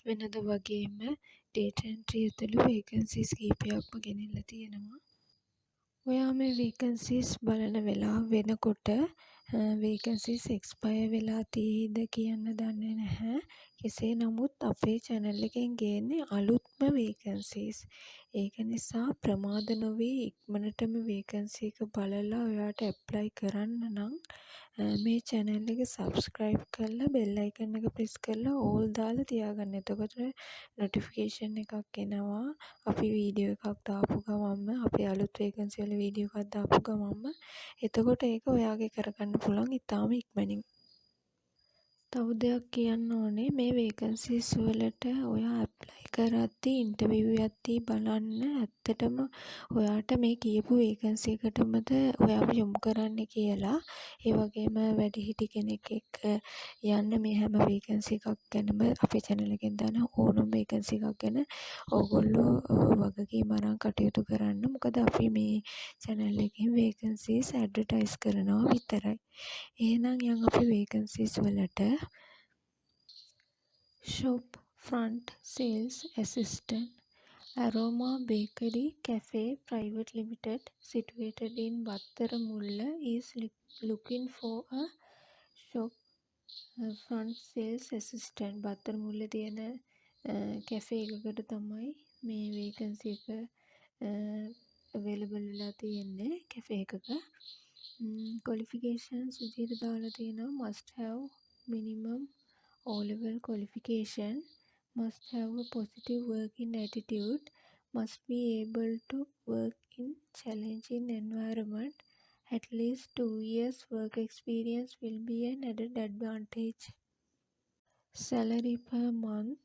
වෙනද වගේම data entry ඇතුළු vacancies කීපයක්ම ගෙනිල්ලා තියෙනවා. ඔයා මේ vacancies බලන වෙලාව වෙනකොට vacancies expire වෙලා තියෙයිද කියන්න දන්නේ නැහැ. කෙසේ නමුත් අපේ channel එකෙන් ගේන්නේ අලුත්ම vacancies. ඒක නිසා ප්‍රමාද නොවී ඉක්මනටම vacancy එක බලලා ඔයාට apply කරන්න නම් මේ channel එක subscribe කරලා bell icon එක press කරලා all දාලා තියාගන්න. එතකොට notification එකක් එනවා. අපි වීඩියෝ එකක් දාපු ගමන්ම අපේ අලුත් vacancy වල වීඩියෝ එකක් දාපු ගමන්ම එතකොට ඒක ඔයාගේ කරගන්න පුළුවන් ඉතාම ඉක්මනින්. තව දෙයක් කියන්න ඕනේ මේ vacancies වලට ඔයා apply කරද්දී interview යද්දී බලන්න ඇත්තටම ඔයාට මේ කියපු vacancy එකටමද ඔයාව යොමු කරන්නේ කියලා. ඒ වගේම වැඩිහිටි කෙනෙක් එක්ක යන්න මේ හැම vacancy එකක් ගැනම අපේ channel එකෙන් දාන ඕනම vacancy එකක් ගැන ඕගොල්ලෝ වගකීම් අරන් කටයුතු කරන්න. මොකද අපි මේ channel එකෙන් vacancies advertise කරනවා විතරයි. එහෙනම් යන් අපි vacancies වලට shop front sales assistant Aroma Bakery Cafe Private Limited situated in Battaramulla is looking for a shop front sales assistant. Battaramulla තියෙන cafe එකකට තමයි මේ vacancy එක available වෙලා තියෙන්නේ cafe එකක. qualifications විදිහට දාලා තියෙනවා must have minimum O-level qualification, must have a positive working attitude, must be able to work in challenging environment, at least 2 years work experience will be an added advantage. Salary per month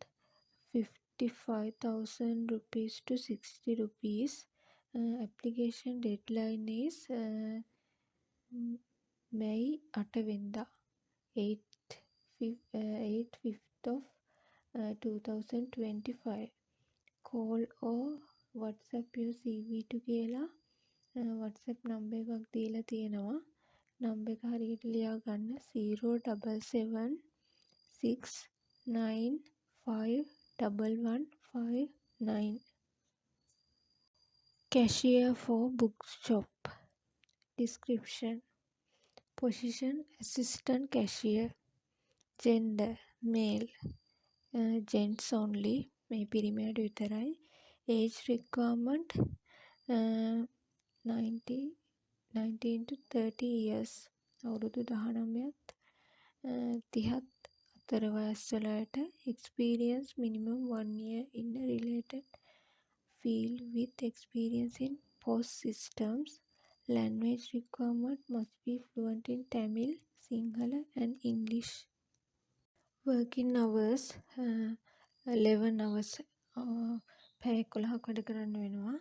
55,000 rupees to 60 rupees. Application deadline is May 8 වෙනිදා 8/5 of 2025. Call or WhatsApp your CV to කියලා WhatsApp number එකක් දීලා තියෙනවා. number එක හරියට ලියා ගන්න 07769511159. Cashier for bookshop. Description. Position assistant cashier. Gender male. Gents only. මේ පිරිමියට විතරයි. Age requirement 19 to 30 years. අවුරුදු 19ත් 30ත් අතර වයස් වලට. Experience minimum 1 year in a related field with experience in POS systems. Language requirement must be fluent in Tamil, Sinhala and English. Working hours 11 hours පැය 11ක් වැඩ කරන්න වෙනවා.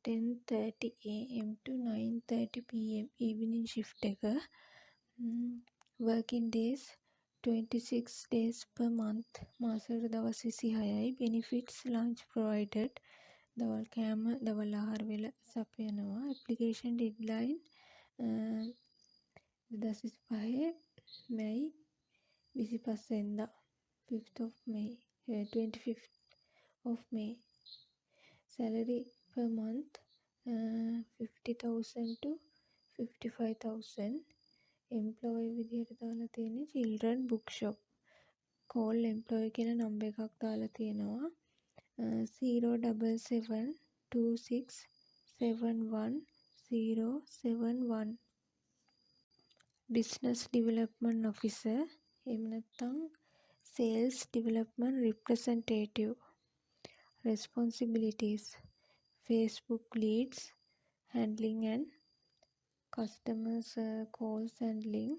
10:30 am to 9:30 pm evening shift එක. Working days 26 days per month. මාසෙකට දවස් 26යි. Benefits lunch provided. දවල් කෑම දවල් ආහාර වේල සපයනවා. Application deadline 2025 May 25 වෙනිදා 25th of May. Salary per month 50,000 to 55,000. Employee විදිහට දාලා තියෙන්නේ children bookshop. call employee කියන නම්බර් එකක් දාලා තියෙනවා 07726710071. business development officer එහෙම නැත්නම් sales development representative. responsibilities Facebook leads handling and customers calls handling,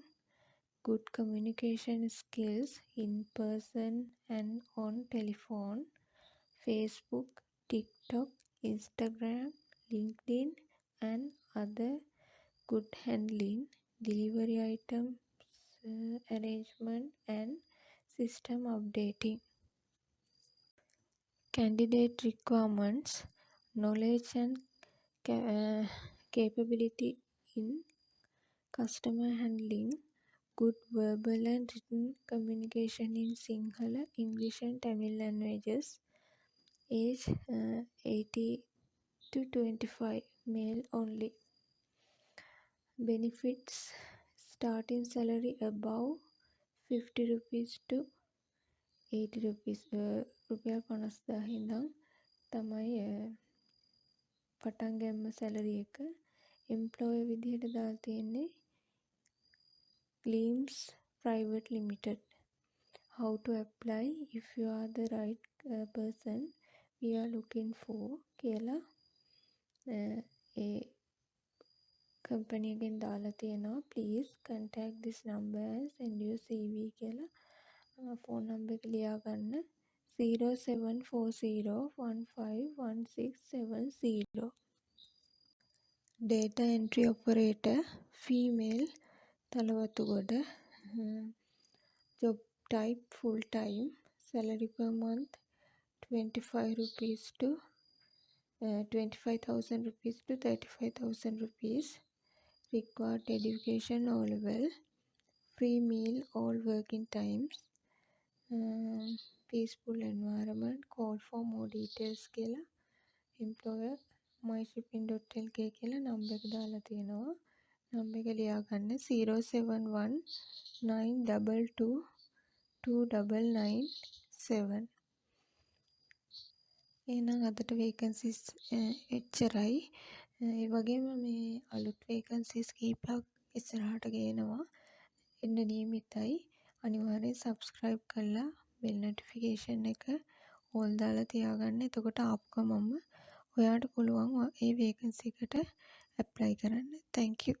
good communication skills in person and on telephone, Facebook, TikTok, Instagram, LinkedIn and other, good handling, delivery items arrangement and system updating. Candidate requirements knowledge and capability in customer handling, good verbal and written communication in Sinhala, English and Tamil languages. Age 18 to 25, male only. Benefits: starting salary above 50 rupees to 80 rupees. රුපියල් 50,000 ඉඳන් තමයි පටන් ගන්න salary එක. Employer විදිහට දාලා තියෙන්නේ Gleams Private Limited. How to apply? If you are the right person we are looking for කියලා ඒ කම්පැනි එකෙන් දාලා තියෙනවා. Please contact this number and send your CV කියලා ෆෝන් නම්බර් එක ලියා ගන්න 0740151670. Data entry operator, female, Talawatugoda. Job type full time. Salary per month 25,000 rupees to 35,000 rupees. Required education O level. Free meal all working times. Peaceful environment. Call for more details කියලා employer myshipping.lk කියලා number එක දාලා තියෙනවා. Number එක ලියා ගන්න 0719222997. එහෙනම් අදට වේකන්සිස් එච්චරයි. ඒ වගේම මේ අලුත් වේකන්සිස් කීපයක් ඉස්සරහට ගේනවා. එන්න නියමිතයි. අනිවාර්යෙන් subscribe කරලා bell notification එක all දාලා තියාගන්න. එතකොට ආපු ගමන්ම ඔයාට පුළුවන් ඒ වේකන්සි එකට apply කරන්න. Thank you.